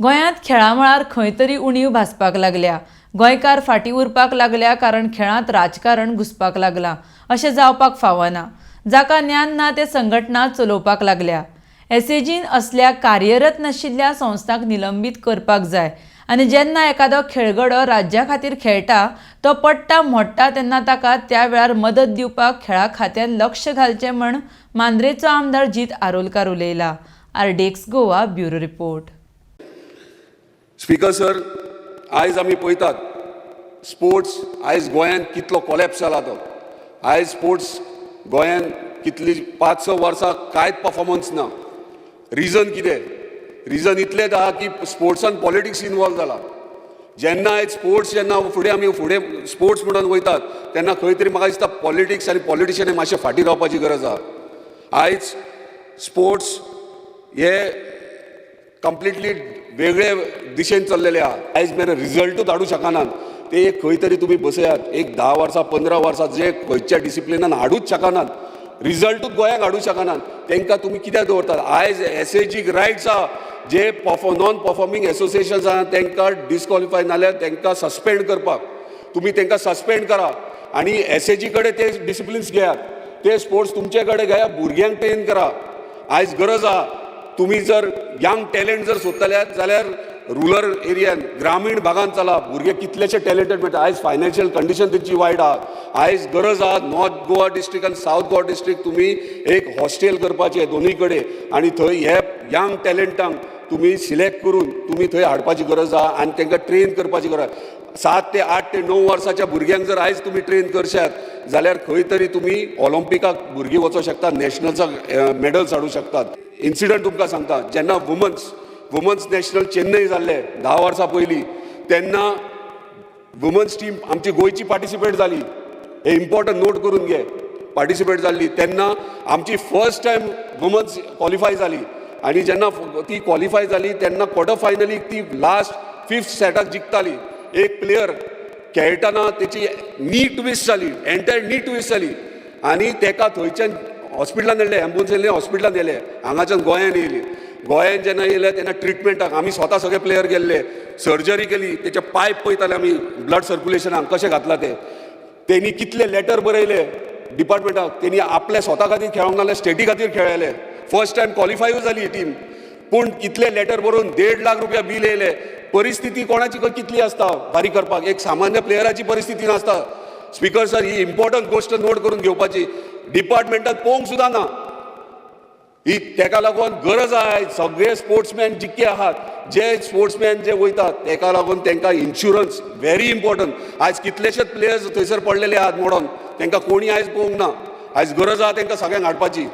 गोंयांत खेळा मळार खंय तरी उणीव भासपाक लागल्या। गोंयकार फाटीं उरपाक लागल्या कारण खेळांत राजकारण घुसपाक लागलां अशें जावपाक फावना। जाका ज्ञान ना ते संघटना चलोवपाक लागल्या। एसएजीन असल्या कार्यरत नाशिल्ल्या संस्थांक निलंबीत करपाक जाय आनी जेन्ना एखादो खेळगडो राज्या खातीर खेळटा तो पडटा मोडटा तेन्ना ताका त्या वेळार मदत दिवपाक खेळा खात्यान लक्ष घालचें म्हण मांद्रेचो आमदार जीत आरोलकार उलयला। RDX Goa bureau report. Speaker sir, आयज आमी पळयतात स्पोर्ट्स आयज गोंयांत कितलो कॉलॅप्स जाला तो। आयज स्पोर्ट्स गोंयांत कितली 5-6 वर्सां कांयच परफॉर्मन्स ना। रिजन कितें? रिजन इतलेंच आहा की स्पोर्ट्सान पॉलिटिक्स इनवॉल्व जाला। जेन्ना आयज स्पोर्ट्स आमी फुडें स्पोर्ट्स म्हणून वयतात तेन्ना खंय तरी म्हाका दिसता पॉलिटिक्स आनी पॉलिटिशियन मातशें फाटीं रावपाची गरज आहा। आयज स्पोर्ट्स हे कंप्लिटली वेगळे दिशेन चल्लेले आहा। आयज मेरेन रिजल्टूच हाडूं शकनात ते एक खंय तरी तुमी बसयात। एक 10 वर्सां 15 वर्सां जे खंयच्या डिसिप्लिनान हाडूच शकनात, रिजल्टूच गोंयांक हाडूं शकनात, तांकां तुमी कित्याक दवरतात? आयज एसएजीक रायट्स आहा जे नॉन परफॉर्मिंग एसोसिएशन्स आहा तांकां डिस्क्वॉलिफाय नाल्यार तांकां सस्पेंड करपाक तुमी तांकां सस्पेंड करा आनी एसएजी कडेन ते डिसिप्लिन्स घेयात। ते स्पोर्ट्स तुमचे कडेन घेया, भुरग्यांक ट्रेन करा। आयज गरज आहा तुम्ही जर यंग टॅलेंट जर सोदतले जाल्यार रुरल एरियान ग्रामीण भागांत चला। भुरगे कितलेशे टॅलेंटेड मेळटा। आयज फायनान्शियल कंडिशन तेंची वायट आहा। आयज गरज आहा नॉर्थ गोवा डिस्ट्रिक्ट आनी सावथ गोवा डिस्ट्रिक्ट तुमी एक हॉस्टेल करपाचें दोनूय कडेन आनी थंय हे यंग टॅलेंटांक तुमी सिलेक्ट करून तुमी थंय हाडपाची गरज आहा आनी तांकां ट्रेन करपाची गरज। 7 ते 8 ते 9 वर्साच्या भुरग्यांक जर आयज तुमी ट्रेन करशात जाल्यार खंय तरी तुमी ऑलिंपिकाक भुरगीं वचूंक शकतात, नॅशनल्साक मेडल्स हाडूंक शकतात। इन्सिडंट तुमकां सांगता, जेन्ना वुमन्स नॅशनल चेन्नई जाल्ले 10 वर्सां पयलीं तेन्ना वुमन्स टीम आमची गोंयची पार्टिसिपेट जाली। हे इम्पॉर्टंट नोट करून घे, पार्टिसिपेट जाल्ली तेन्ना आमची फर्स्ट टायम वुमन्स क्वॉलिफाय जाली आनी जेन्ना ती क्वॉलिफाय जाली तेन्ना क्वॉर्टर फायनलीक ती लास्ट 5th सेटाक जिखताली। एक प्लेयर खेळटाना तेची नी ट्विस्ट जाली, एंटायर नी ट्विस्ट जाली आनी ताका थंयच्यान हॉस्पिटलान येयले, एम्बुलन्स येयले, हॉस्पिटलान येयले, हांगाच्यान गोंयांत येयली। गोंयांत जेन्ना येयले तेन्ना ट्रिटमेंटाक आमी स्वता सगळे प्लेयर गेल्ले, सर्जरी केली, तेचे पायप पळयताले आमी ब्लड सर्क्युलेशनाक कशें घातला ते। तेणी कितले लेटर बरयले डिपार्टमेंटाक, तेणी आपल्या स्वता खातीर खेळोंक नासले, स्टेटी खातीर खेळयले। फर्स्ट टायम क्वॉलिफायूय जाली ही टीम, पूण कितले लेटर बरोवन 1.5 लाख रुपया बील येयले। परिस्थिती कोणाची कितली आसता फारीक करपाक, एक सामान्य प्लेयराची परिस्थिती नासता। स्पीकर सर, ही इम्पॉर्टंट गोश्ट नोट करून घेवपाची। डिपार्टमेंटात पळोवंक सुद्दां ना ही, ताका लागून गरज आहा सगळे स्पोर्ट्समॅन जितके आहात, जे स्पोर्ट्समॅन जे वयतात ताका लागून तांकां इन्शुरन्स व्हेरी इम्पॉर्टंट। आयज कितलेशेच प्लेयर्स थंयसर पडलेले आहात मोडोन, तांकां कोणी आयज पळोवंक ना। आयज गरज आहा तांकां सगळ्यांक हाडपाची।